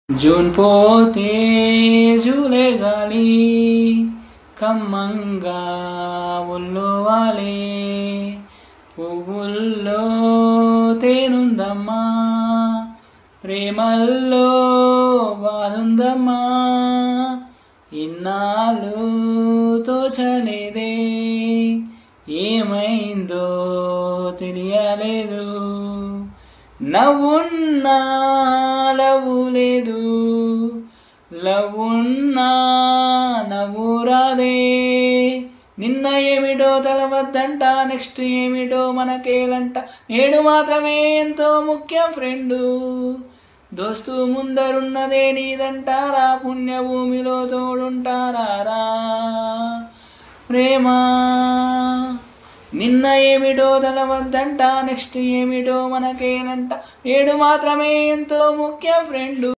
June పోతే July గాలి కమ్మంగా ఒళ్ళో వాలే పువ్వుల్లో తేనుందమ్మా ప్రేమల్లో బాదుందమ్మా ఇన్నాళ్ళు తోచలేదే ఏమైందో తెలియలేదు నవ్వున్నా లవ్వు లేదు లవ్వున్నా నవ్వు రాదే నిన్న ఏమిటో తెలవద్దంట నెక్స్ట్ ఏమిటో మనకేలంట నేడు మాత్రమే ఎంతో ముఖ్యం ఫ్రెండు దోస్తు ముందరున్నదే నీదంటారా పుణ్యభూమిలో తోడుంటారా ప్రేమ నిన్న ఏమిటో తెలవద్దంట నెక్స్ట్ ఏమిటో మనకేలంట నేడు మాత్రమే ఎంతో ముఖ్యం ఫ్రెండు